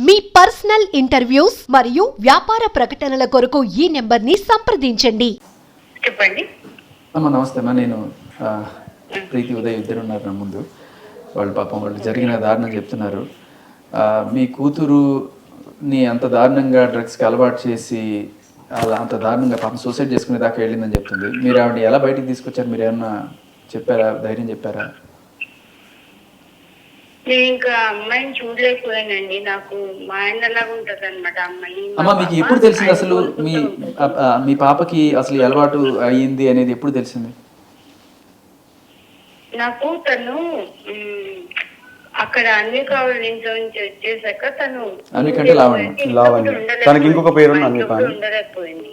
మీ personal interviews మరియు వ్యాపార ప్రకటనల కొరకు ఈ నెంబర్ని సంప్రదించండి. చెప్పండి అమ్మ. నమస్తే అమ్మా. నేను ప్రీతి ఉదయ్ ఇద్దరు ఉన్నారు నా ముందు. వాళ్ళు పాపం వాళ్ళు జరిగిన దారుణం చెప్తున్నారు. మీ కూతురుని అంత దారుణంగా డ్రగ్స్కి అలవాటు చేసి అలా అంత దారుణంగా పాపం సూసైడ్ చేసుకునే దాకా వెళ్ళిందని చెప్తుంది. మీరు ఆవిడ ఎలా బయటికి తీసుకొచ్చారు? మీరు ఏమన్నా చెప్పారా? ధైర్యం చెప్పారా? నేను ఇంకా అమ్మాయిని చూడలేకపోయానండి. నాకు మా ఆయనలాగా ఉంటది అనమాట అమ్మాయి. అమ్మ, మీకు ఎప్పుడు తెలిసింది అసలు మీ పాపకి అసలు ఈ అలవాటు అయ్యింది అనేది ఎప్పుడు తెలిసింది? నాకు తను అక్కడ అన్ని కావాలి ఇంట్లో నుంచి వచ్చేసాక తను అన్నికంటే లావణ్య. తనకి ఇంకొక పేరు ఉండలేకపోయింది.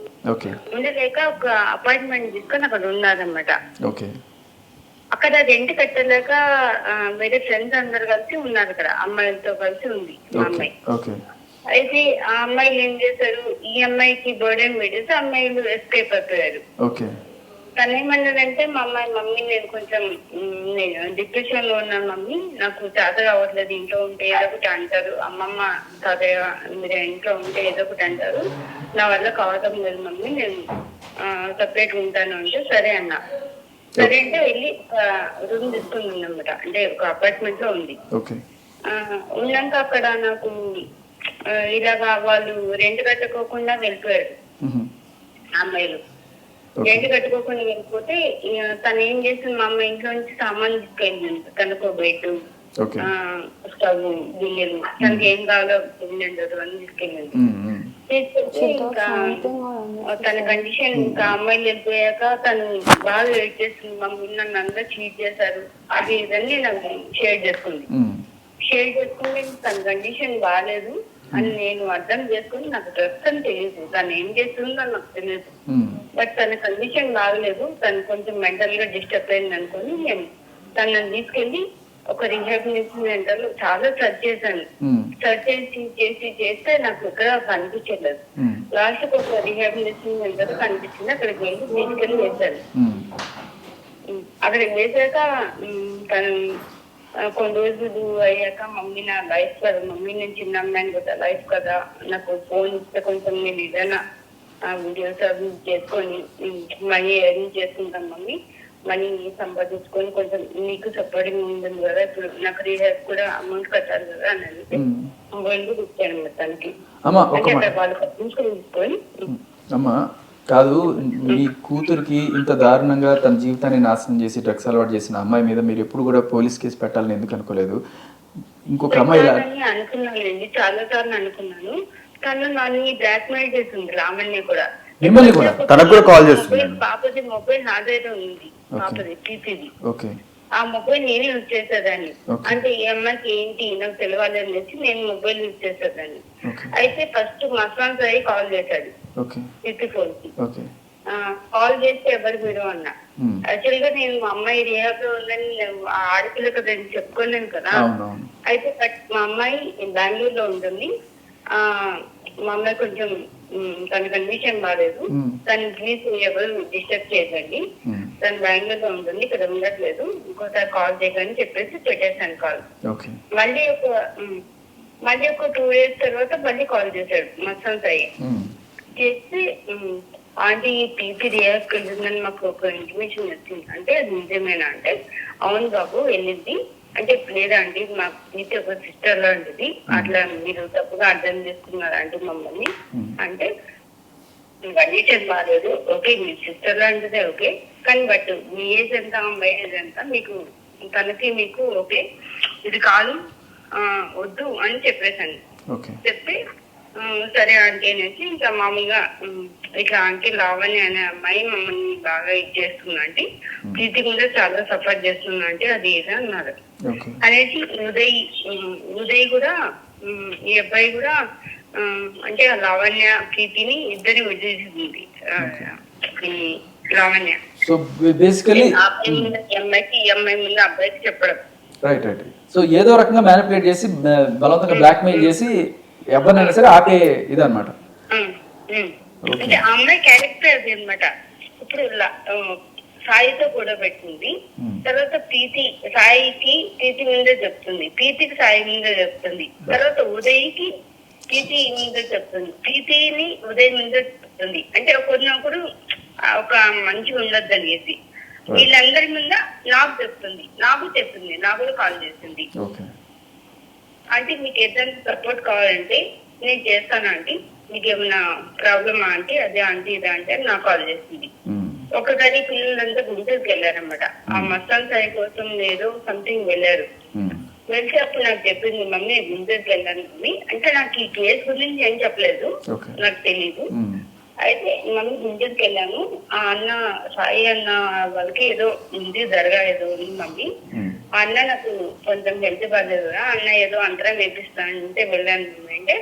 ఉండలేక ఒక అపార్ట్మెంట్ తీసుకొని అక్కడ ఉన్నారన్నమాట. ఓకే. అక్కడ రెంట్ కట్టలేక వేరే ఫ్రెండ్స్ అందరు కలిసి ఉన్నారు అక్కడ. అమ్మాయిలతో కలిసి ఉంది మా అమ్మాయి. అయితే ఆ అమ్మాయిలు ఏం చేశారు, ఈ అమ్మాయికి బర్డెన్ పెట్టేసి అమ్మాయిలు ఎస్కేప్ అయిపోయారు. తను ఏమన్నదంటే మమ్మీ నేను కొంచెం డిప్రెషన్ లో ఉన్నాను మమ్మీ, నాకు చేత కావట్లేదు, ఇంట్లో ఉంటే ఏదో ఒకటి అంటారు, అమ్మమ్మ తాతయ్య మీరు ఇంట్లో ఉంటే ఏదో ఒకటి అంటారు, నా వల్ల కావటం లేదు మమ్మీ, నేను సపరేట్ ఉంటాను అంటే సరే అన్నా. సరే అంటే వెళ్ళి ఒక రూమ్ తీసుకుని ఉందన్నమాట. అంటే ఒక అపార్ట్మెంట్ లో ఉంది. ఉన్నాక అక్కడ నాకు ఇలాగా వాళ్ళు రెంట్ కట్టుకోకుండా వెళ్ళిపోయారు అమ్మాయిలు. రెంట్ కట్టుకోకుండా వెళ్ళిపోతే తను ఏం చేసింది, మా అమ్మ ఇంట్లో నుంచి సామాన్ తీసుకెళ్ళింది. తనకు బెడ్, స్టవ్, బియ్యలు, తనకి ఏం కావాలో బియ్యండు అన్ని తీసుకెళ్ళింది. తీసుకొచ్చి ఇంకా తన కండిషన్ ఇంకా అమ్మాయిలు వెళ్ళిపోయాక తను బాగా వెయిట్ చేస్తుంది. మమ్మీ నన్ను అందరూ చీట్ చేశారు అది ఇదన్నీ నాకు షేర్ చేసుకుంది. తన కండిషన్ బాగాలేదు అని నేను అర్థం చేసుకుని, నాకు డ్రగ్స్ అని తెలియదు, తను ఏం చేస్తుందో నాకు తెలియదు, బట్ తన కండిషన్ బాగలేదు, తను కొంచెం మెంటల్ గా డిస్టర్బ్ అయింది అనుకుని నేను తనని తీసుకెళ్లి ఒక రిహాబిలిటేషన్ సెంటర్ లో చాలా సర్చ్ చేశాను. సర్చ్ చేస్తే నాకు ఎక్కడ కనిపించలేదు. లాస్ట్ కి ఒక రిహాబిలిటేషన్ సెంటర్ కనిపించింది. అక్కడికి వెళ్ళి తీసుకెళ్లి వేశాను. అక్కడికి వేసాక తను కొన్ని రోజులు అయ్యాక మమ్మీ నా లైఫ్ కదా మమ్మీ, నేను చిన్న అమ్మాయిని కదా, లైఫ్ కదా, నాకు ఫోన్ ఇస్తే కొంచెం నేను ఏదైనా వీడియోస్ అవి చేసుకొని మనీ ఎర్న్ చేసుకుంటాను మమ్మీ, మనీ సంపాదించుకొని కొంచెం నీకు సపోర్టింగ్ ఉంటుంది కదా, ఇప్పుడు నాకు రీహాబ్ కూడా అమౌంట్ కట్టాలి కదా అని అంటే మొబైల్ కూడా ఇచ్చాను తనకి. అంటే వాళ్ళు కట్టించుకొని తీసుకొని. అమ్మా కాదు, మీ కూతురికి ఇంత దారుణంగా తన జీవితాన్ని నాశనం చేసి డ్రగ్స్ అలవాటు చేసిన అమ్మాయి మీద మీరు ఎప్పుడు కూడా పోలీస్ కేసు పెట్టాలని ఎందుకు అనుకోలేదు? ఇంకొక అమ్మాయి అనుకున్నానండి, చాలా సార్లు అనుకున్నాను. తను నన్ను బ్లాక్ మెయిల్ చేస్తుంది, లావణ్య కూడా. మిమ్మల్ని కూడా తనకు కూడా కాల్ చేస్తుంది. పాపది మొబైల్ నాదైతే ఉంది, పాపది పీసీది. ఆ మొబైల్ నేనే యూజ్ చేసేదాన్ని. అంటే ఈ అమ్మాయికి ఏంటి నాకు తెలియాలి అనేసి నేను మొబైల్ యూజ్ చేసేదాన్ని. అయితే ఫస్ట్ మస్వాన్ సాయి కాల్ చేశాడు 54 కి. కాల్ చేస్తే ఎవరు మీరు అన్నా. యాక్చువల్ గా నేను మా అమ్మాయి రిహాబ్ లో ఉందని ఆడపిల్ల కదా చెప్పుకోలేను కదా. అయితే మా అమ్మాయి బెంగళూరులో ఉంటుంది. మా అమ్మాయి కొంచెం తన కండిషన్ బాగాలేదు, తను ప్లీజ్ ఎవరు డిస్టర్బ్ చేయకండి, తను బెంగళూరులో ఉంటుంది, ఇక్కడ ఉండట్లేదు, ఇంకోసారి కాల్ చేయకని చెప్పేసి పెట్టేశాను కాల్. మళ్ళీ ఒక 2 days తర్వాత మళ్ళీ కాల్ చేశాడు మస్వాన్ సాయి. చేసి ఆంటీ పీపీ రియాక్ట్ వెళ్ళిందని మాకు ఒక ఇన్ఫర్మేషన్ వచ్చింది, అంటే అది నిజమేనా అంటే అవును బాబు వెళ్ళింది అంటే, లేదా అండి మా పీపీ ఒక సిస్టర్ లాంటిది, అట్లా మీరు తప్పుగా అర్థం చేసుకున్నారు అంటే మమ్మల్ని అంటే కండిషన్ బాగాలేదు, ఓకే మీ సిస్టర్ లాంటిదే ఓకే, కానీ బట్ మీ ఏజ్ ఎంత అమ్మాయి ఏజ్ ఎంత, మీకు తనకి మీకు ఓకే ఇది కాదు వద్దు అని చెప్పేసాను. చెప్పి సరే ఆంటీ అనేసి ఇంకా మామూలుగా ఇట్లా ఆంటీ లావణ్య అనే అమ్మాయి మమ్మల్ని బాగా ఇచ్చేస్తుంది అంటే, ప్రీతి కూడా చాలా సఫర్ చేస్తుంది అంటే అది ఇది అన్నారు. అనేసి ఉదయ్ కూడా ఈ అబ్బాయి కూడా అంటే లావణ్య ప్రీతిని ఇద్దరిని వదిలేసింది లావణ్య. సో బేసికల్లీ అమ్మాయికి ఈ అమ్మాయి ముందు అబ్బాయికి చెప్పడం. రైట్. సో ఏదో రకంగా మ్యానిపులేట్ చేసి బలవంతంగా బ్లాక్ మెయిల్ చేసి ఎవరినైనా సరే ఆపే ఇదన్నమాట. అంటే ఆ అమ్మాయి క్యారెక్టర్ అది అనమాట. ఇప్పుడు సాయితో కూడా పెట్టింది, తర్వాత సాయికి ప్రీతి ముందే చెప్తుంది, ప్రీతికి సాయి ముందే చెప్తుంది, తర్వాత ఉదయ్కి ప్రీతి ముందు చెప్తుంది, ప్రీతిని ఉదయం ముందు చెప్తుంది. అంటే ఒకరినొకరు ఒక మంచిగా ఉండొద్దు అనేసి వీళ్ళందరి ముందు నాకు చెప్తుంది, నాకు కూడా కాల్ చేస్తుంది. ఓకే. అంటే మీకు ఏదైనా సపోర్ట్ కావాలంటే నేను చేస్తాను ఆంటీ, మీకు ఏమైనా ప్రాబ్లమా అంటే అదే ఆంటీ ఇదా అంటే నాకు కాల్ చేస్తుంది. ఒకసారి పిల్లలంతా గుంటూరుకి వెళ్ళారనమాట. ఆ మసాలా చాయ్ కోసం ఏదో సంథింగ్ వెళ్ళారు. వెళ్తే అప్పుడు నాకు చెప్పింది, మమ్మీ గుంటూరుకి వెళ్ళాను మమ్మీ అంటే నాకు ఈ కేసు గురించి ఏం చెప్పలేదు, నాకు తెలీదు. అయితే మమ్మీ గుంటూరుకి వెళ్ళాను, ఆ అన్న సాయి అన్న వాళ్ళకి ఏదో ఉంది దర్గా ఏదో ఉంది మమ్మీ, ఆ అన్న నాకు కొంచెం హెల్త్ బాగాలేదు కదా, అన్న ఏదో అంతరం వేపిస్తానంటే వెళ్ళాను మమ్మీ అంటే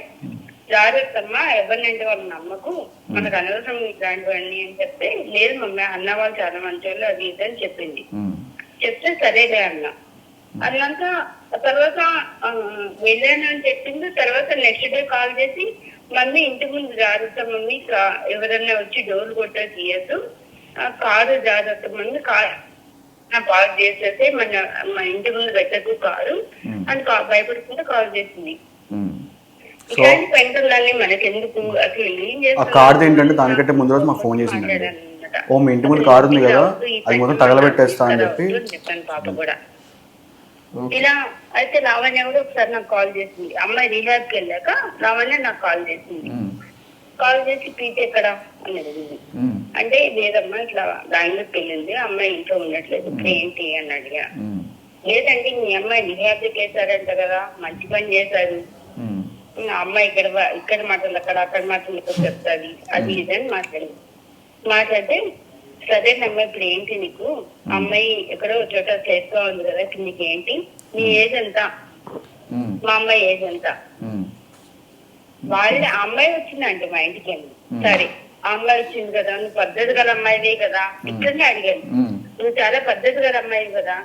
జాగ్రత్త అమ్మా ఎవరినంటే వాళ్ళు నమ్మకు, మనకు అనవసరం ఇట్లాంటి వాడిని అని చెప్తే లేదు మమ్మీ అన్న వాళ్ళు చాలా మంచి వాళ్ళు అది ఇది అని చెప్పింది. చెప్తే సరేలే అన్న అన్నాక తర్వాత వెళ్ళాను అని చెప్పింది. తర్వాత నెక్స్ట్ డే కాల్ చేసి మమ్మీ ఇంటి ముందు జాగ్రత్త మమ్మీ, ఎవరన్నా వచ్చి డోర్ కొట్టా తీయద్దు, కారు జాగ్రత్త మమ్మీ, కారు పార్క్ చేసేస్తే మన ఇంటి ముందు పెట్టకు కారు అని భయపడుకుంటూ కాల్ చేసింది. ఇలాంటి పెంటలన్నీ మనకెందుకు, అసలు ఏం ఆ కార్డు ఏంటంటే దానికంటే ముందు రోజు మాకు ఫోన్ చేసిందండి, ఓ మీ ఇంటి ముందు కారు ఉంది కదా అది మొత్తం తగలబెట్టేస్తా అని చెప్పాను పాప కూడా. ఇలా అయితే లావణ్య కూడా ఒకసారి నాకు కాల్ చేసింది, అమ్మాయి రిహాబ్కి వెళ్ళాక లావణ్య నాకు కాల్ చేసింది. కాల్ చేసి ప్రీతి ఎక్కడ అని అడిగింది. అంటే లేదమ్మా ఇట్లా బెంగళూరుకి వెళ్ళింది, అమ్మాయి ఇంట్లో ఉండట్లేదు, ఇప్పుడు ఏంటి అని అడిగా. లేదండి మీ అమ్మాయి రిహాబ్కి వేశారంట కదా, మంచి పని చేశారు, అమ్మాయి ఇక్కడ మాటలు అక్కడ మాటలు ఇక్కడ చెప్తాది అది ఇదని మాట్లాడితే సరేనమ్మా ఇప్పుడు ఏంటి నీకు, అమ్మాయి ఎక్కడో చోట చేస్తూ ఉంది కదా, ఇప్పుడు నీకు ఏంటి, నీ ఏజ్ ఎంత, మా అమ్మాయి ఏజ్ ఎంత, వాళ్ళ అమ్మాయి వచ్చిందంటే మా ఇంటికి వెళ్ళి, సరే ఆ అమ్మాయి వచ్చింది కదా, నువ్వు పద్ధతి గల అమ్మాయిదే కదా ఇక్కడనే అడిగాను, నువ్వు చాలా పద్ధతి గల అమ్మాయి కదా,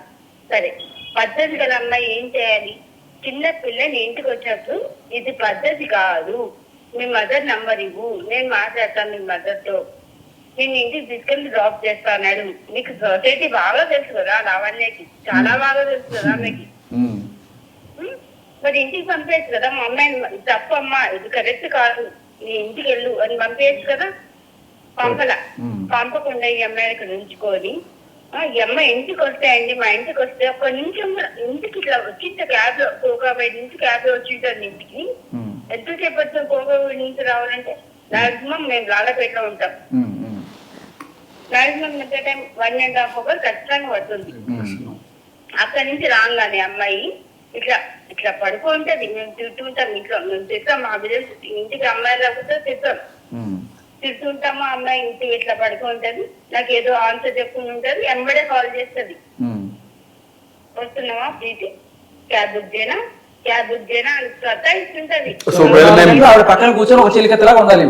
సరే పద్ధతి గల అమ్మాయి ఏం చేయాలి, చిన్న పిల్లని ఇంటికి వచ్చినప్పుడు ఇది పద్ధతి కాదు, మీ మదర్ నంబర్ ఇవ్వు నేను మాట్లాడతాను మీ మదర్ తో, నేను ఇంటికి తీసుకెళ్లి డ్రాప్ చేస్తా అన్నాడు. నీకు సొసైటీ బాగా తెలుసు కదా లావణ్యకి, చాలా బాగా తెలుసు కదా మీకు, మరి ఇంటికి పంపేయచ్చు కదా, మా అమ్మాయి తప్పమ్మా ఇది కరెక్ట్ కాదు నీ ఇంటికి వెళ్ళు అని పంపేయచ్చు కదా, పంపకుండా ఈ అమ్మాయి ఇక్కడ ఉంచుకొని ఈ అమ్మాయి ఇంటికి వస్తాయండి, మా ఇంటికి వస్తే ఒక్క నిమిషం ఇంటికి ఇట్లా వచ్చింటే క్యాబ్ లో కోకాబైడ్ నుంచి క్యాబ్ లో వచ్చింటాను ఇంటికి, ఎంతసేపు వచ్చిన కోకాబైడ్ నుంచి రావాలంటే మాక్సిమం మేము లాలపేటలో ఉంటాం, మాక్సిమం ఎంత టైం 1.5 hours ఖచ్చితంగా పడుతుంది. అక్కడి నుంచి రాగానే అమ్మాయి ఇట్లా ఇట్లా పడుకుంటది, మేము తింటుంటాం ఇంట్లో, మేము తింటాం మా బిడ్డలు ఇంటికి అమ్మాయి లేకపోతే తింటుంటాము, అమ్మాయి ఇంటికి ఇట్లా పడుకుంటది, నాకు ఏదో ఆన్సర్ చెప్పుకుని ఉంటది, ఎంబడే కాల్ చేస్తుంది, వస్తున్నావా ప్రీతి క్యాబ్ బుక్ చేయనా అని సతాయిస్తుంటది. పక్కన కూర్చొని ఒక చిలికత్తలాగా ఉండాలి,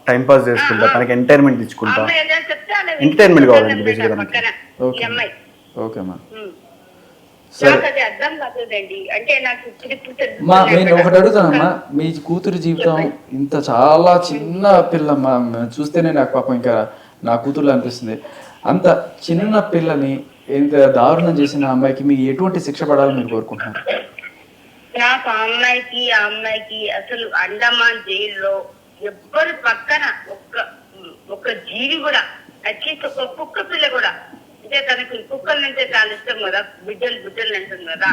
టైం పాస్ చేసుకుంటా, తనకి ఎంటర్టైన్మెంట్ ఇచ్చుకుంటా, అమ్మాయి ఎలా చెప్తే అలా ఎంటర్టైన్మెంట్ కావాలండి బేసిక్గా పక్కన ఈ అమ్మాయి. ఓకేమా. నాకు అది అర్థం కాదండి, అంటే నాకు నేను ఒకటి అడుగుతానమ్మా, మీ కూతురు జీవితం ఇంత చాలా చిన్న పిల్లమ్మా, చూస్తేనే నాకు పాపం ఇంకా నా కూతురులో అనిపిస్తుంది, అంత చిన్న పిల్లని ఇంత దారుణం చేసిన అమ్మాయికి మీకు ఎటువంటి శిక్ష పడాలని మీరు కోరుకుంటున్నారు? నాకు ఆ అమ్మాయికి అసలు అండమాన్ జైల్లో ఎవ్వరు పక్కన ఒక్క జీవి కూడా, అట్లీస్ట్ ఒక కుక్క పిల్ల కూడా, అంటే తనకి కుక్కలు అంటే చాలా ఇష్టం కదా, బిడ్డలు అంటుంది కదా,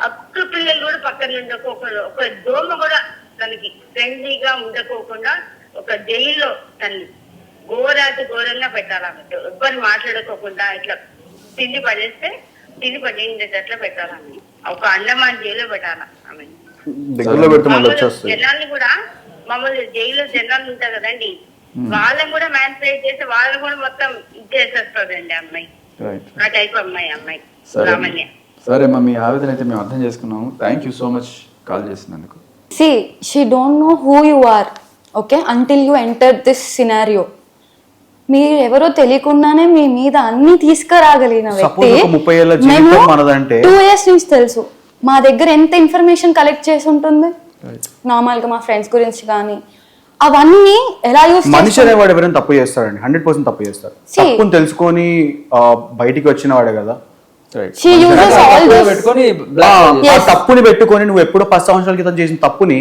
ఆ కుక్క పిల్లలు కూడా పక్కన ఉండకోకుండా, ఒక దోమ కూడా తనకి ఫ్రెండ్లీగా ఉండకోకుండా ఒక జైల్లో తనని ఘోరంగా పెట్టాలన్నట్టు, ఎవ్వరు మాట్లాడుకోకుండా ఇట్లా తిండి పడేసేటట్లా పెట్టాలని, ఒక అండమాన్ జైల్లో పెట్టాలా ఆమె. జనాల్ని కూడా మామూలు జైల్లో జనాలు ఉంటారు కదండి, వాళ్ళని కూడా మ్యాన్పులేట్ చేసి వాళ్ళని కూడా మొత్తం చేసేస్తుందండి అమ్మాయి, ఆ టైప్ అమ్మాయి సామాన్య. సరే అమ్మా, మీ ఆవేదన అయితే మేము అర్థం చేసుకున్నాము, thank you so much call చేసినందుకు. See, she don't know who you are, okay, until you enter this scenario. మీరు ఎవరో తెలియకుండానే మీ మీద అన్ని తీసుకురాగలిగిన వ్యక్తి మేము 2 years నుంచి తెలుసు, మా దగ్గర ఎంత ఇన్ఫర్మేషన్ కలెక్ట్ చేసి ఉంటుంది నార్మల్గా మా ఫ్రెండ్స్ గురించి కానీ అవన్నీ ఎలా యూస్ మనిషి అనేవాడు ఎవరైనా తప్పు చేస్తాడండి, 100% తప్పు చేస్తారు, తప్పుని తెలుసుకొని బయటికి వచ్చిన వాడే కదా, తప్పుని పెట్టుకొని నువ్వు ఎప్పుడో 10 సంవత్సరాల క్రితం చేసిన తప్పుని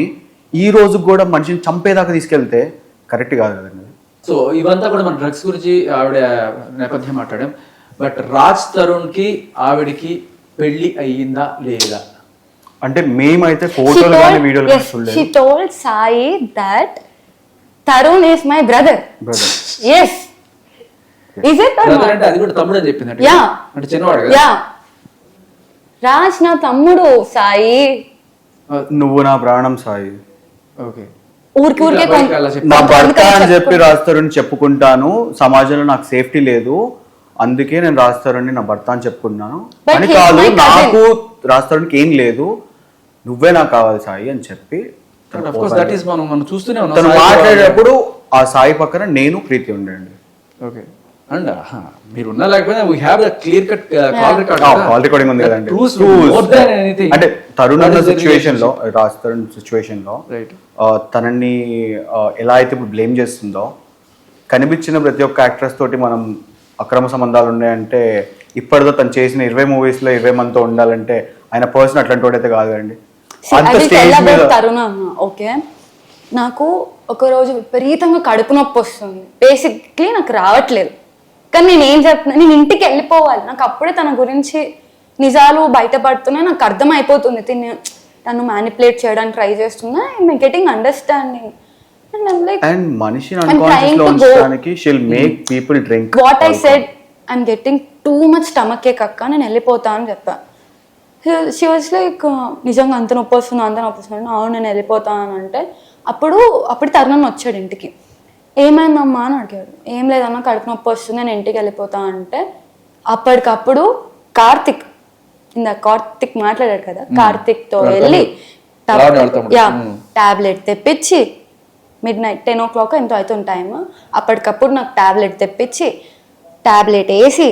ఈ రోజు కూడా మనిషిని చంపేదాకా తీసుకెళ్తే కరెక్ట్ కాదు కదండి. సో ఇవంతా కూడా మన డ్రగ్స్ గురించి ఆవిడ నేపథ్యం మాట్లాడాం. బట్ రాజ్ తరుణ్కి ఆవిడకి పెళ్లి అయ్యిందా లేదా? అంటే మేమైతే ఫోటోలు కానీ వీడియోలు కానీ చూడలేదు. She told Sai that Tarun is my brother. Yes. Is it or Brother not? అంటే అది కూడా తమ్ముడు అని చెప్పింది. Yeah. అంటే చిన్నవాడు కదా. Yeah. రాజ్ నా తమ్ముడు సాయి. నువ్వు నా ప్రాణం సాయి. ఓకే. ఊరికే నా భర్త అని చెప్పి రాస్తారని చెప్పుకుంటాను. సమాజంలో నాకు సేఫ్టీ లేదు, అందుకే నేను రాస్తారని నా భర్త అని చెప్పుకున్నాను అని కాదు. నాకు రాస్తారనికి ఏం లేదు, నువ్వే నాకు కావాలి సాయి అని చెప్పి మనం చూస్తూనే ఉన్నాం. తను మాట్లాడేటప్పుడు ఆ సాయి పక్కన నేను ప్రీతి ఉండండి. ఓకే. అండ్ మీరు ఉన్నా లేకపోయినా we have the clear cut call record. Call recording ఉంది కదండి. అంటే తరుణ్ అన్న సిచ్యువేషన్ లో, రాజ్ తరుణ్ సిచ్యువేషన్ లో తనని ఎలా అయితే ఇప్పుడు బ్లేమ్ చేస్తుందో, కనిపించిన ప్రతి ఒక్క యాక్ట్రెస్ తోటి మనం అక్రమ సంబంధాలు ఉన్నాయంటే, ఇప్పటితో తను చేసిన 20 మూవీస్ లో 20 మందితో ఉండాలంటే ఆయన పర్సన్ అట్లాంటి వాడైతే కాదు అండి. తరుణ ఓకే. నాకు ఒక రోజు విపరీతంగా కడుపు నొప్పి వస్తుంది, బేసిక్లీ నాకు రావట్లేదు, కానీ నేను ఏం చెప్తున్నా, నేను ఇంటికి వెళ్ళిపోవాలి. నాకు అప్పుడే తన గురించి నిజాలు బయటపడుతున్నాయి, నాకు అర్థం అయిపోతుంది. తను మ్యానిపులేట్ చేయడానికి ట్రై చేస్తున్నా, ఐఎమ్ గెటింగ్ అండర్స్టాండింగ్. And మనిషిని unconscious లో ఉంచడానికి she'll make people drink. What I said, I'm getting too much stomach ache అక్క, నేను వెళ్ళిపోతా అని చెప్పా. She was like, నిజంగా అంత నొప్పి వస్తుంది, అవును నేను వెళ్ళిపోతా అని అంటే, అప్పుడు తరుణ్ వచ్చాడు ఇంటికి. ఏమైందమ్మా అని అడిగాడు. ఏం లేదన్నా కడుపు నొప్పి వస్తుంది, నేను ఇంటికి వెళ్ళిపోతా అంటే, అప్పటికప్పుడు కార్తిక్ మాట్లాడాడు కదా, కార్తిక్ తో వెళ్ళి టాబ్లెట్ తెప్పించి, midnight 10 o'clock ఎంతో అవుతుంది టైం, అప్పటికప్పుడు నాకు టాబ్లెట్ తెప్పించి టాబ్లెట్ వేసి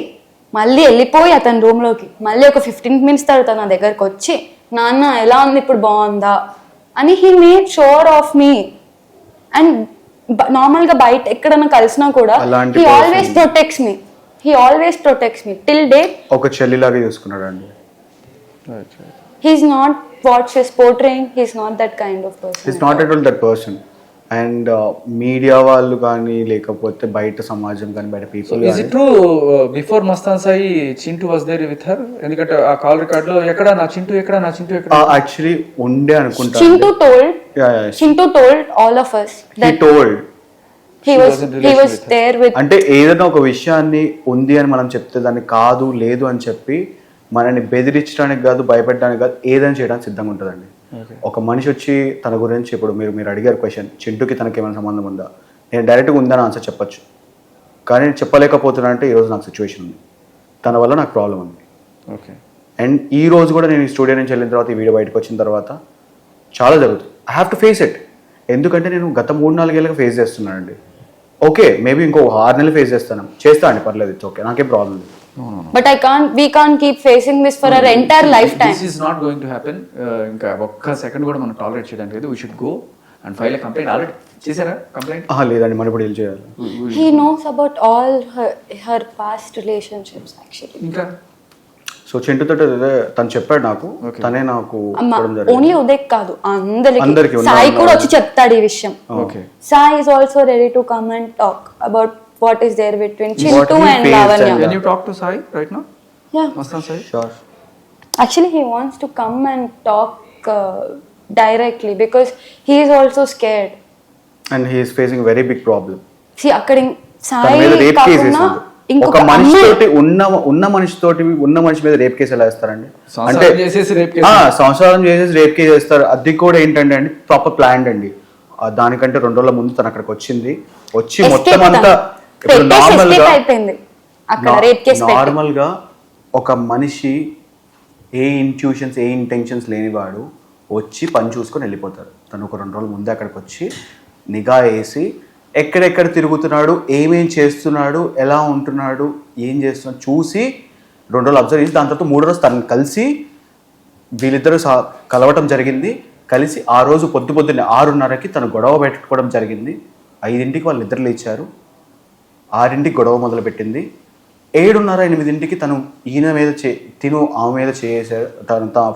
మళ్ళీ వెళ్ళిపోయి అతని రూమ్లోకి, మళ్ళీ ఒక 15 minutes తర్వాత నా దగ్గరకు వచ్చి, నాన్న ఎలా ఉంది ఇప్పుడు, బాగుందా అని he made sure of me. And నార్మల్గా బయట ఎక్కడన్నా కలిసినా కూడా he always protects me till date. ఒక చెల్లిలాగా చూసుకున్నాడు అండి. He's not what she's portraying, he's not that kind of person. He's not at all that person. And media వాళ్ళు కానీ, లేకపోతే బయట సమాజం కానీ, బయట people. Is it true before Mastan Sai Chintu was there with her? ఎందుకంటే ఆ call record లో ఎక్కడ నా చింటూ ఎక్కడ యాక్చువల్లీ ఉండే అనుకుంటా. Chintu told all of us that he was there with. అంటే ఏదైనా ఒక విషయాన్ని ఉంది అని మనం చెప్తే దాన్ని కాదు లేదు అని చెప్పి మనని బెదిరించడానికి కాదు, భయపెట్టడానికి కాదు, ఏదైనా చేయడానికి సిద్ధంగా ఉంటుందండి. ఒక మనిషి వచ్చి తన గురించి, ఇప్పుడు మీరు అడిగారు క్వశ్చన్, చింటూకి తనకి ఏమైనా సంబంధం ఉందా, నేను డైరెక్ట్గా ఉందని ఆన్సర్ చెప్పొచ్చు, కానీ నేను చెప్పలేకపోతున్నా అంటే ఈరోజు నాకు సిచ్యువేషన్ ఉంది, తన వల్ల నాకు ప్రాబ్లం ఉంది. ఓకే. అండ్ ఈ రోజు కూడా నేను ఈ స్టూడియో నుంచి వెళ్ళిన తర్వాత, ఈ వీడియో బయటకు వచ్చిన తర్వాత చాలా జరుగుతుంది. I have to face it. ఎందుకంటే నేను గత 3-4 ఏళ్ళగా ఫేస్ చేస్తున్నానండి. ఓకే, మేబీ ఇంకో 6 నెలలు ఫేస్ చేస్తాను అండి, పర్లేదు, ఇట్స్ ఓకే, నాకేం ప్రాబ్లం లేదు. But we can't keep facing this for our entire lifetime. This is not going to happen. ఇంకా ఒక్క సెకండ్ కూడా మనం టాలరేట్ చేయడానికి లేదు. We should go and file a complaint. Already చేశారా కంప్లైంట్? లేదండి, మరి ఇప్పుడు ఏం చేయాలి? He knows about all her past relationships actually. ఇంకా సో చింటూతో తను చెప్పాడు నాకు, తనే నాకు ఓన్లీ ఉదయ్ కాదు, అందరికి సాయి కూడా వచ్చి చెప్తాడు ఈ విషయం. Sai is also ready to come and talk about what is there between Chintu and Lavanya. Can you talk to Sai right now? Yeah. Mastan Sai? Sure. Actually, he wants to come and talk directly because he is also scared. And he is facing a very big problem. See, akkadi Sai కాకుండా ఒక మనిషితోటి ఉన్న మనిషి మీద rape case ఎలా వేస్తారండి? అంటే సంవత్సరం చేసేసి రేప్ కేసు వేస్తారు. అది కూడా ఏంటంటే అండి, ప్రాపర్ ప్లాన్ అండి. దానికంటే 2 రోజుల ముందు తను అక్కడికి వచ్చి మొత్తం అంతా నార్మల్ గా ఒక మనిషి ఏ ఇంట్యూషన్స్, ఏ ఇంటెన్షన్స్ లేనివాడు వచ్చి పని చూసుకొని వెళ్ళిపోతారు. తను ఒక 2 రోజుల ముందే అక్కడికి వచ్చి నిఘా వేసి ఎక్కడెక్కడ తిరుగుతున్నాడు, ఏమేం చేస్తున్నాడు, ఎలా ఉంటున్నాడు, ఏం చేస్తున్నాడు చూసి 2 రోజులు అబ్జర్వ్ చేసి, దాని తర్వాత 3వ రోజు తనని కలిసి వీళ్ళిద్దరూ కలవటం జరిగింది. కలిసి ఆ రోజు పొద్దున్నే 6:30కి తను గొడవ పెట్టుకోవడం జరిగింది. 5ంటికి వాళ్ళు నిద్ర లేచారు. 6ంటికి గొడవ మొదలుపెట్టింది. 7:30-8ంటికి తను ఆమె మీద చేసాడు.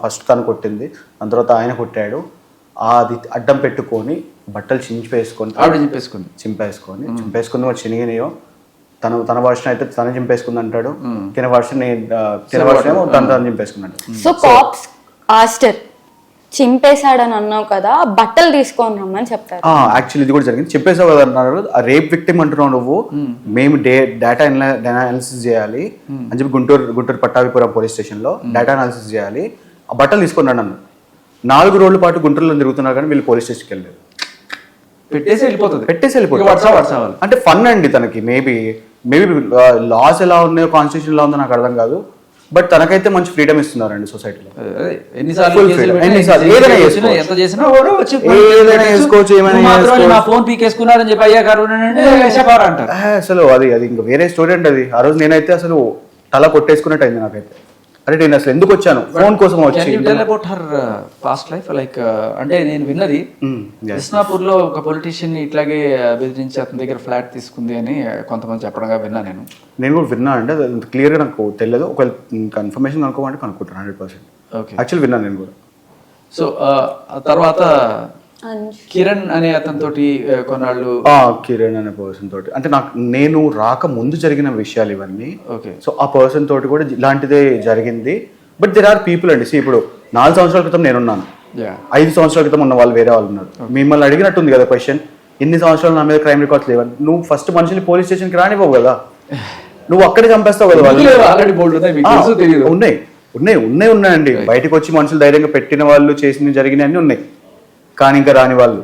ఫస్ట్ తను కొట్టింది, దాని తర్వాత ఆయన కొట్టాడు. అది అడ్డం పెట్టుకొని బట్టలు ఆవిడ చెప్పేసుకుంది. చింపేసుకుంది మరి చినిగినాయో తన వర్షన్ అయితే తన చింపేసుకుంది అంటాడు, తిన వర్షన్ ఏమో తను చింపేసుకుంది అంటాడు. సో కాప్స్ ఆస్టర్ చింపేశాడని అన్నావు కదా, బట్టలు తీసుకొని రమ్మని చెప్తారు. యాక్చువల్లీ ఇది కూడా జరిగింది. చెప్పేసావు కదా అన్నారు, ఆ రేప్ విక్టిమ్ అంటున్నావు నువ్వు, మేము డేటా అనాలిసిస్ చేయాలి అని చెప్పి గుంటూరు పట్టాభిపురం పోలీస్ స్టేషన్లో డేటా అనాలిసిస్ చేయాలి, ఆ బట్టలు తీసుకున్నాడు నన్ను. 4 రోజుల పాటు గుంటూరులో తిరుగుతున్నారు కానీ వీళ్ళు పోలీస్ స్టేషన్కి వెళ్ళలేదు. పెట్టేసి వెళ్ళిపోతుంది. అంటే ఫన్ అండి తనకి. మేబీ లాస్ ఎలా ఉన్నాయో కాన్స్టిట్యూషన్ ఎలా ఉందో నాకు అర్థం కాదు, బట్ తనకైతే మంచి ఫ్రీడమ్ ఇస్తున్నారండి సొసైటీలో. అసలు అది ఇంకా వేరే స్టూడెంట్ అది. ఆ రోజు నేనైతే అసలు తల కొట్టేసుకున్నట్టు అయింది నాకైతే. అరే నేను అసలు ఎందుకు వచ్చాను, ఫోన్ కోసం వచ్చి. పాస్ట్ లైఫ్ లైక్ అంటే నేను విన్నది కృష్ణాపూర్ లో ఒక పొలిటీషియన్ ఇట్లాగే బెదిరించి అతని దగ్గర ఫ్లాట్ తీసుకుంది అని కొంతమంది చెప్పడంగా విన్నా. నేను కూడా విన్నా అండి, అది క్లియర్ గా నాకు తెలియదు. ఒకవేళ కన్ఫర్మేషన్ కనుక్కోమంటే కనుక్కుంటాను 100%. యాక్చువల్లీ విన్నాను నేను కూడా. సో తర్వాత కిరణ్ అనే అతనితోటి కొన్నాళ్ళు, కిరణ్ అనే పర్సన్ తోటి అంటే నేను రాక ముందు జరిగిన విషయాలు ఇవన్నీ. సో ఆ పర్సన్ తోటి కూడా ఇలాంటిదే జరిగింది. బట్ దెర్ ఆర్ పీపుల్ అండి. ఇప్పుడు 4 సంవత్సరాల క్రితం నేనున్నాను, 5 సంవత్సరాల క్రితం ఉన్న వాళ్ళు వేరే వాళ్ళు ఉన్నారు. మిమ్మల్ని అడిగినట్టుంది కదా క్వశ్చన్, ఇన్ని సంవత్సరాలు నా మీద క్రైమ్ రికార్డ్స్ లేవని. నువ్వు ఫస్ట్ మనుషుల్ని పోలీస్ స్టేషన్కి రానివ్వవు కదా, నువ్వు అక్కడే చంపేస్తావు కదా. ఉన్నాయండి బయటకు వచ్చి మనుషులు ధైర్యంగా పెట్టిన వాళ్ళు, చేసిన జరిగిన అన్ని ఉన్నాయి. కానీ ఇంకా రాని వాళ్ళు,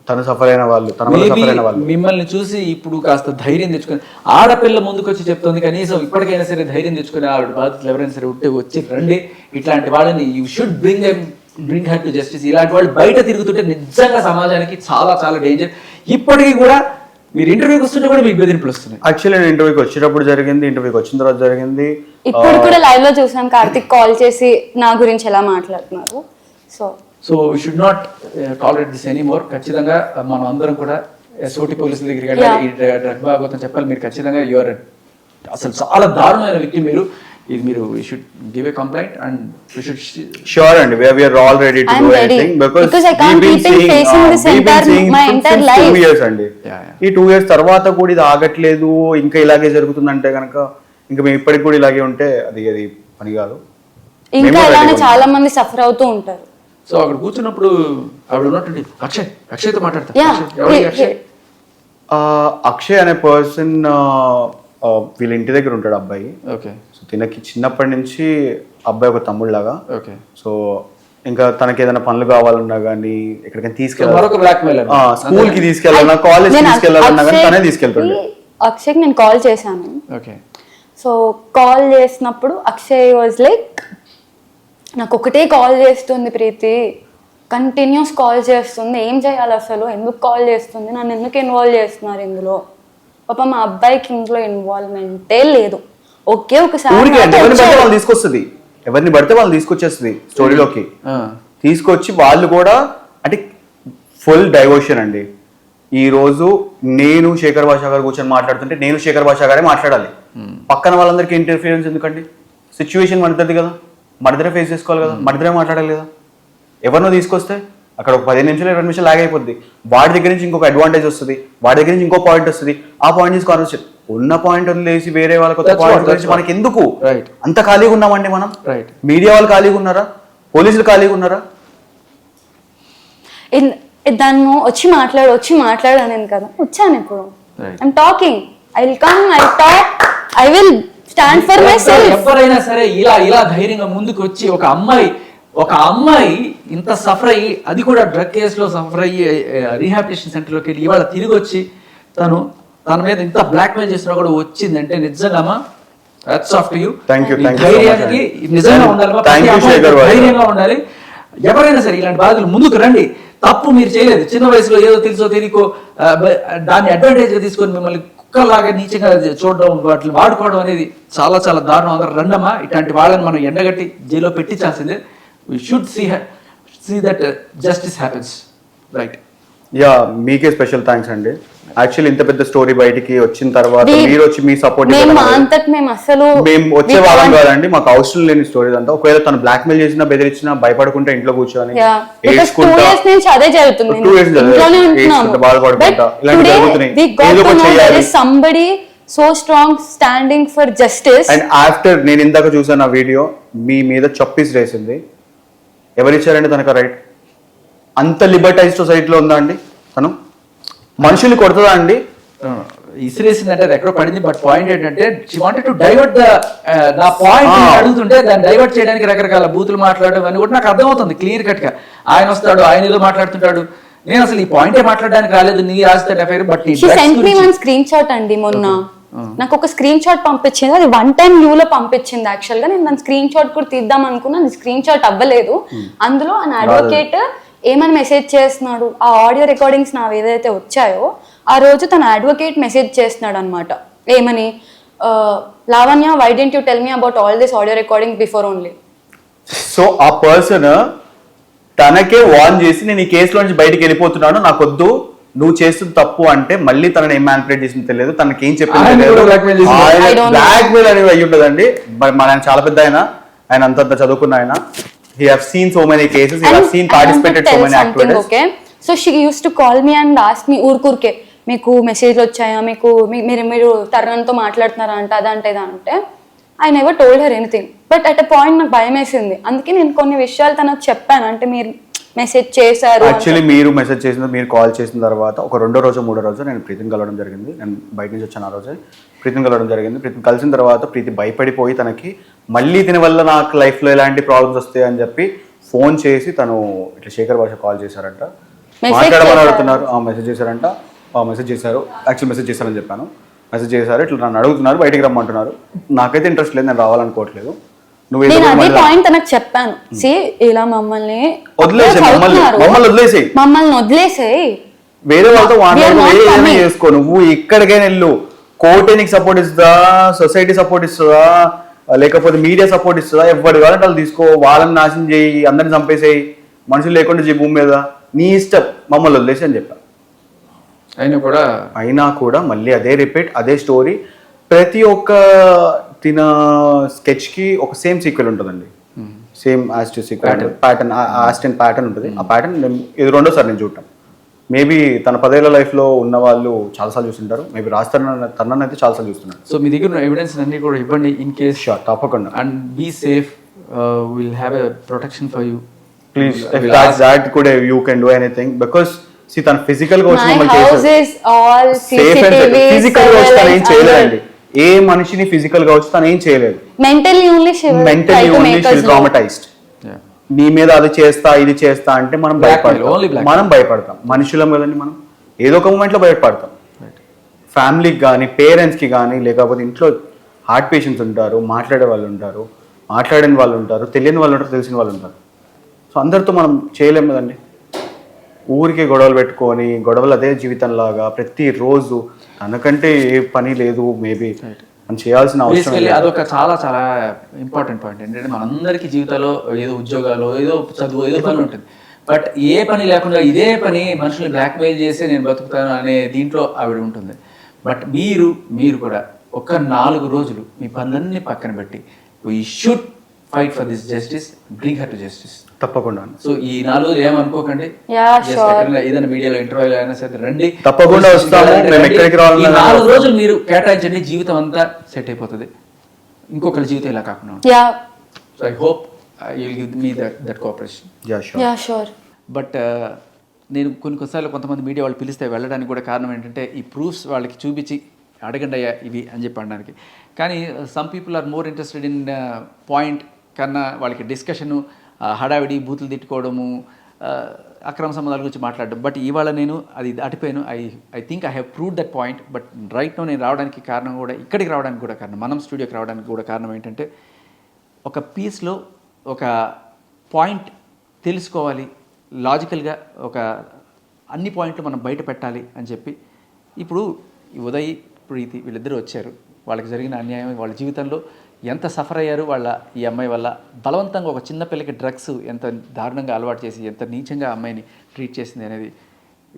తను సఫర్ అయిన వాళ్ళు, తన వల్ల సఫర్ అయిన వాళ్ళు మిమ్మల్ని చూసి ఇప్పుడు కాస్త ధైర్యం తెచ్చుకొని, ఆడపిల్ల ముందుకు వచ్చి చెప్తుంది కనీసం ఇప్పటికైనా సరే ధైర్యం తెచ్చుకుని ఆవిడ బాధితులు ఎవరైనా సరే ఉంటే వచ్చి రండి, ఇట్లాంటి వాళ్ళని you should bring her to justice. ఇలాంటి వాళ్ళు బయట తిరుగుతుంటే నిజంగా సమాజానికి చాలా చాలా డేంజర్. ఇప్పటికీ కూడా మీరు ఇంటర్వ్యూకి వస్తుంటే కూడా మీకు బెదిరింపులు వస్తున్నాయి. యాక్చువల్లీ నేను ఇంటర్వ్యూకి వచ్చేటప్పుడు జరిగింది, ఇంటర్వ్యూకి వచ్చిన తర్వాత జరిగింది. ఇప్పుడు కూడా లైవ్ లో చూసాను కార్తిక్ కాల్ చేసి నా గురించి ఎలా మాట్లాడుతున్నారు. So we should not tolerate this anymore. ఖచ్చితంగా మనం అందరం కూడా ఎస్ఓటి పోలీసుల దగ్గరికి వెళ్ళాలి, ఈ డ్రగ్ భాగవతం చెప్పాలి. మీరు ఖచ్చితంగా యువర్ అసలు చాలా దారుణమైన వ్యక్తి మీరు. ఇది మీరు you should give a complaint and you should sure అండి we are all ready to do anything because I can't keep facing this my entire life 2 years అండి. ఈ 2 years తర్వాత కూడా ఇది ఆగట్లేదు, ఇంకా ఇలాగే జరుగుతుందంటే కనుక ఇంకా మేము ఇప్పటికి కూడా ఇలాగే ఉంటే అది పని కాదు. ఇంకా ఇలానే చాలా మంది సఫర్ అవుతూ ఉంటారు. సో అక్కడ కూర్చున్నప్పుడు ఆవిడ ఉన్నట్టు అక్షయ్తో మాట్లాడతారు. అక్షయ్ అనే పర్సన్ వీళ్ళ ఇంటి దగ్గర ఉంటాడు అబ్బాయి. ఓకే. సో తినకి చిన్నప్పటి నుంచి అబ్బాయి ఒక తమ్ముళ్ళలాగా. ఓకే. సో ఇంకా తనకి ఏదైనా పనులు కావాలన్నా కానీ ఎక్కడికైనా తీసుకెళ్ళాలి, స్కూల్ కి తీసుకెళ్ళాలన్నా, కాలేజ్ తీసుకెళ్ళాలన్నా కానీ తనే తీసుకెళ్తుండే. అక్షయ్ నేను కాల్ చేశాను. ఓకే. సో కాల్ చేసినప్పుడు అక్షయ్ వాజ్ లైక్, నాకు ఒకటే కాల్ చేస్తుంది ప్రీతి, కంటిన్యూస్ కాల్ చేస్తుంది, ఏం చేయాలి అసలు, ఎందుకు కాల్ చేస్తుంది, నన్ను ఎందుకు ఇన్వాల్వ్ చేస్తున్నారు ఇందులో. పాప మా అబ్బాయికి ఇంట్లో ఇన్వాల్వ్మెంటే లేదు. ఒకే ఒకసారి తీసుకొస్తుంది, ఎవరిని పడితే వాళ్ళు తీసుకొచ్చేస్తుంది స్టోరీలోకి. తీసుకొచ్చి వాళ్ళు కూడా అంటే ఫుల్ డైవర్షన్ అండి. ఈ రోజు నేను శేఖర్ భాషా గారు కూర్చొని మాట్లాడుతుంటే నేను శేఖర్ భాషా గారే మాట్లాడాలి. పక్కన వాళ్ళందరికీ ఇంటర్ఫియరెన్స్ ఎందుకండి? సిచ్యువేషన్ మనది కదా, మనిద్దరే ఫేస్ చేసుకోవాలి కదా, మనిద్దరే మాట్లాడాలి కదా. ఎవరినో తీసుకొస్తే అక్కడ ఒక 15 నిమిషాలు 20 నిమిషాలు లాగ్ అయిపోద్ది. వాడి దగ్గర నుంచి ఇంకొక అడ్వాంటేజ్ వస్తుంది, వాడి దగ్గర నుంచి ఇంకో పాయింట్ వస్తుంది. ఆ పాయింట్ నుంచి కాన్వర్సేషన్, ఉన్న పాయింట్ వదిలేసి వేరే వాళ్ళకి పాయింట్ మనకి ఎందుకు? అంత ఖాళీగా ఉన్నామండి మనం? మీడియా వాళ్ళు ఖాళీగా ఉన్నారా? పోలీసులు ఖాళీగా ఉన్నారా? దాన్ని వచ్చి మాట్లాడు అనేది కదా, వచ్చాను ఇప్పుడు. I'm talking, I will come, I talk, I will stand for my self. ఎవరైనా సరే ఇలా ధైర్యంగా ముందుకు వచ్చి ఒక అమ్మాయి ఇంత సఫర్ అయ్యి, అది కూడా డ్రగ్ కేసులో సఫర్ అయ్యి రీహాబిలిటేషన్ సెంటర్లోకి వెళ్ళి ఇవాళ తిరిగి వచ్చి తన మీద ఇంత బ్లాక్ మెయిల్ చేసినా కూడా వచ్చిందంటే నిజంగా హ్యాట్స్ ఆఫ్ టు యు. ధైర్యానికి నిజంగా ఉండాలి, ధైర్యంగా ఉండాలి. ఎవరైనా సరే ఇలాంటి బాధలు ముందుకు రండి. తప్పు మీరు చేయలేదు, చిన్న వయసులో ఏదో తెలుసో తెలియకో దాన్ని అడ్వాంటేజ్ గా తీసుకొని మిమ్మల్ని కుక్కలాగా నీచంగా చూడడం, వాటిని వాడుకోవడం అనేది చాలా చాలా దారుణం. అందరూ రండమ్మా, ఇట్లాంటి వాళ్ళని మనం ఎండగట్టి జైల్లో పెట్టించాల్సిందే. We should see that justice happens, right? Yeah, మీకే స్పెషల్ థ్యాంక్స్ అండి. యాక్చువల్లీ ఇంత పెద్ద స్టోరీ బయటికి వచ్చిన తర్వాత మీరు వచ్చి మీ సపోర్ట్ మేము మా అంతటి మేము అసలు మేము వచ్చే వాళ్ళం కాదండి, మాకు అవసరం లేని స్టోరీ అంతా. ఒకవేళ తను బ్లాక్ మెయిల్ చేసినా బెదిరించినా భయపడకుండా ఇంట్లో కూర్చొని 2 years నుంచి అదే జరుగుతుంది. 2 years ఇంట్లోనే ఉంటున్నాము. బాధపడుకుంటా ఇలాంటి జరుగుతున్నాయి. somebody so strong standing for justice. And after నేను ఇందాక చూసాను ఆ వీడియో, మీ మీద చప్పీస్ వేసింది ఎవరిచ్చారండి తనకు రైట్? అంత లిబర్టైజ్ సొసైటీలో ఉందా అండి తను? మనుషుల్ని కొడుతుందా అండి? ఇసిరేసింది అంటే అది ఎక్కడో పడింది. బట్ పాయింట్ ఏంటంటే she wanted to divert the నా పాయింట్ అడుగుతుంటే దాన్ని డైవర్ట్ చేయడానికి రకరకాల బూతులు మాట్లాడడం అని కూడా నాకు అర్థమవుతుంది క్లియర్ కట్ గా. ఆయన వస్తాడు, ఆయన ఏదో మాట్లాడుతుంటాడు, నేను అసలు ఈ పాయింటే మాట్లాడడానికి రాలేదు, నీ రాస్తే అఫైర్. బట్ స్క్రీన్ షాట్ అండి మొన్న నాకు ఒక స్క్రీన్ షాట్ పంపించింది, అది 1 time లో పంపించింది. యాక్చువల్ గా నేను దాని స్క్రీన్ షాట్ కూడా తీద్దాం అనుకున్నా, స్క్రీన్ షాట్ అవ్వలేదు. అందులో ఆయన అడ్వకేట్ ఏమని మెసేజ్ చేస్తున్నాడు, ఆ ఆడియో రికార్డింగ్స్ నావి ఏదైతే వచ్చాయో ఆ రోజు తన అడ్వకేట్ మెసేజ్ చేస్తున్నాడు అనమాట. ఏమని, Lavanya why didn't you tell me about all this audio recording before only. So ఆ పర్సన్ తనకే వార్న్ చేసి నేను ఈ కేసులో నుంచి బయటికి వెళ్ళిపోతున్నాను, నాకొద్దు, నువ్వు చేస్తుంది తప్పు అంటే మళ్ళీ తనని ఏం మ్యానిపులేట్ చేసింది తెలియదు, తనకి ఏం చెప్పింది బ్లాక్ మెయిల్ అనేవి అయ్యి ఉంటదండి. మన చాలా పెద్ద ఆయన అంతంత చదువుకున్న ఆయన. He have seen so many cases. He have seen participated so many activities. Okay. So she used to call me and ask me ఊరుకూరికే మీకు మెసేజ్లు వచ్చాయా, మీకు మీరు తరుణంతో మాట్లాడుతున్నారా అంటే అదంటే ఇదంటే I never told her anything. But at a point నాకు భయం వేసింది, అందుకే నేను కొన్ని విషయాలు తనకు చెప్పాను. అంటే మీరు మెసేజ్ చేశారు, యాక్చువల్లీ మీరు మెసేజ్ చేసిన, మీరు కాల్ చేసిన తర్వాత ఒక 2వ రోజు 3వ రోజు నేను ప్రీతిని కలవడం జరిగింది. నేను బయట నుంచి వచ్చాను ఆ రోజే ప్రీతిని కలవడం జరిగింది. ప్రీతిని కలిసిన తర్వాత ప్రీతి భయపడిపోయి తనకి మళ్ళీ దీని వల్ల నాకు లైఫ్లో ఎలాంటి ప్రాబ్లమ్స్ వస్తాయి అని చెప్పి ఫోన్ చేసి తను ఇట్లా శేఖర్ భాష కాల్ చేశారంట, మాట్లాడమని అడుగుతున్నారు. మెసేజ్ చేశారంట, మెసేజ్ చేశారు, యాక్చువల్ మెసేజ్ చేశారని చెప్పాను. మెసేజ్ చేశారు, ఇట్లా నన్ను అడుగుతున్నారు, బయటికి రమ్మంటున్నారు. నాకైతే ఇంట్రెస్ట్ లేదు, నేను రావాలనుకోవట్లేదు. నేను అదే పాయింట్ తనకు చెప్పాను, ఇలా మమ్మల్ని వదిలేసేయి, వేరే వాళ్ళతో మాట్లాడుతూ చేసుకో, నువ్వు ఎక్కడికైనా వెళ్ళు, కోర్టే నీకు సపోర్ట్ ఇస్తుందా, సొసైటీ సపోర్ట్ ఇస్తుందా, లేకపోతే మీడియా సపోర్ట్ ఇస్తుందా, ఎవరు కావాలంటే వాళ్ళు తీసుకో, వాళ్ళని నాశనం చేయి, అందరిని చంపేసేయి, మనుషులు లేకుండా చేయి భూమి మీద, నీ ఇష్టం, మమ్మల్ని వదిలేసి అని చెప్పా. అయినా కూడా మళ్ళీ అదే రిపీట్, అదే స్టోరీ. ప్రతి ఒక్క తిన స్కెచ్ కి ఒక సేమ్ సీక్వెల్ ఉంటుందండి, సేమ్ యాస్టివ్ సీక్వెల్ ప్యాటర్న్, ఆస్టిన్ ప్యాటర్న్ ఉంటుంది. ఆ ప్యాటర్న్ ఇది 2వ సారి నేను చూడటం. మేబీ తన 10 ఏళ్ల లైఫ్ లో ఉన్న వాళ్ళు చాలాసార్లు చూస్తుంటారు, మేబీ తనని అయితే చాలాసార్లు చూస్తున్నారు. సో మీ దగ్గర ఎవిడెన్స్ అన్ని కూడా ఇవ్వండి ఇన్ కేస్. షూర్, తప్పకుండా. And be safe, will have a protection for you please. If that could you can do anything, because she తన ఫిజికల్ గా వచ్చి మమ్మల్ని ఫిజికల్ గా వచ్చి తను ఏం చేయలేదండి. ఏ మనిషిని ఫిజికల్ గా వచ్చి తను ఏం చేయలేదు, మెంటలీ ఓన్లీ ట్రామటైజ్డ్. నీ మీద అది చేస్తా ఇది చేస్తా అంటే మనం భయపడతాం. మనుషులం కదండి మనం, ఏదో ఒక మూమెంట్ లో భయపడతాం. ఫ్యామిలీకి కానీ, పేరెంట్స్ కి కానీ, లేకపోతే ఇంట్లో హార్ట్ పేషెంట్స్ ఉంటారు, మాట్లాడే వాళ్ళు ఉంటారు, మాట్లాడని వాళ్ళు ఉంటారు, తెలియని వాళ్ళు ఉంటారు, తెలిసిన వాళ్ళు ఉంటారు. సో అందరితో మనం చేయలేము కదండి. ఊరికి గొడవలు పెట్టుకొని, గొడవలు అదే జీవితం లాగా ప్రతిరోజు తనకంటే ఏ పని లేదు మేబీ అని చేయాల్సిన అవసరం. అదొక చాలా చాలా ఇంపార్టెంట్ పాయింట్ ఏంటంటే మనందరికీ జీవితంలో ఏదో ఉద్యోగాలు, ఏదో చదువు, ఏదో పని ఉంటుంది. బట్ ఏ పని లేకుండా ఇదే పని మనుషుల్ని బ్లాక్మెయిల్ చేసి నేను బతుకుతాను అనే దీంట్లో ఆవిడ ఉంటుంది. బట్ మీరు కూడా ఒక 4 రోజులు మీ పనులన్నీ పక్కన పెట్టి we should fight for this justice, bring her to justice. తప్పకుండా. సో ఈ 4 రోజులు ఏమనుకోకండి, ఏదైనా మీడియాలో ఇంటర్వ్యూలో అయినా సరే రండి, తప్పకుండా వస్తాము. 4 రోజులు మీరు కేటాయించండి, జీవితం అంతా సెట్ అయిపోతుంది. ఇంకొకరి జీవితం ఇలా కాకుండా. So I hope you will give me that cooperation. But నేను కొన్నిసార్లు కొంతమంది మీడియా వాళ్ళు పిలిస్తే వెళ్ళడానికి కూడా కారణం ఏంటంటే ఈ ప్రూఫ్స్ వాళ్ళకి చూపించి అడగండి అయ్యా ఇవి అని చెప్పి అనడానికి. కానీ some people are more interested in point కన్నా వాళ్ళకి డిస్కషను, హడావిడి, బూతులు తిట్టుకోవడము, అక్రమ సంబంధాల గురించి మాట్లాడడం. బట్ ఇవాళ నేను అది దాటిపోయాను. I think I have proved that point. But right now నేను రావడానికి కారణం కూడా, ఇక్కడికి రావడానికి కూడా కారణం, మనం స్టూడియోకి రావడానికి కూడా కారణం ఏంటంటే ఒక పీస్లో ఒక పాయింట్ తెలుసుకోవాలి, లాజికల్గా ఒక అన్ని పాయింట్లు మనం బయట పెట్టాలి అని చెప్పి. ఇప్పుడు ఉదయ్, ప్రీతి వీళ్ళిద్దరూ వచ్చారు, వాళ్ళకి జరిగిన అన్యాయం, వాళ్ళ జీవితంలో ఎంత సఫర్ అయ్యారు వాళ్ళ ఈ అమ్మాయి వల్ల. బలవంతంగా ఒక చిన్న పిల్లకి డ్రగ్స్ ఎంత దారుణంగా అలవాటు చేసి ఎంత నీచంగా అమ్మాయిని ట్రీట్ చేసింది అనేది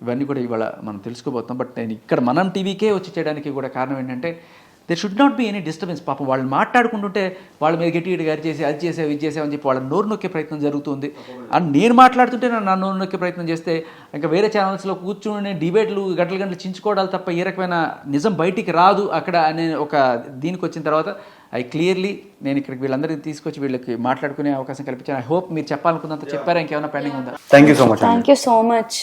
ఇవన్నీ కూడా ఇవాళ మనం తెలుసుకోబోతాం. బట్ నేను ఇక్కడ మనం టీవీకే వచ్చి చేయడానికి కూడా కారణం ఏంటంటే there should not be any disturbance. పాపం వాళ్ళు మాట్లాడుకుంటుంటే వాళ్ళ మీద గట్టి గారి చేసి అది చేసావు ఇది చేసావు అని చెప్పి వాళ్ళ నోరు నొక్కే ప్రయత్నం జరుగుతుంది. అండ్ నేను మాట్లాడుతుంటే నా నోరు నొక్కే ప్రయత్నం చేస్తే ఇంకా వేరే ఛానల్స్లో కూర్చుని డిబేట్లు గంటలు చించుకోవడాలు తప్ప ఏ రకమైన నిజం బయటికి రాదు అక్కడ అనే ఒక దీనికి వచ్చిన తర్వాత నేను ఇక్కడికి వీళ్ళందరినీ తీసుకొచ్చి వీళ్ళకి మాట్లాడుకునే అవకాశం కల్పించాను. ఐ హోప్ మీరు చెప్పాలనుకున్నంత చెప్పారా, ఇంకేమైనా పెండింగ్ ఉందా? Thank you so much. Thank you so much.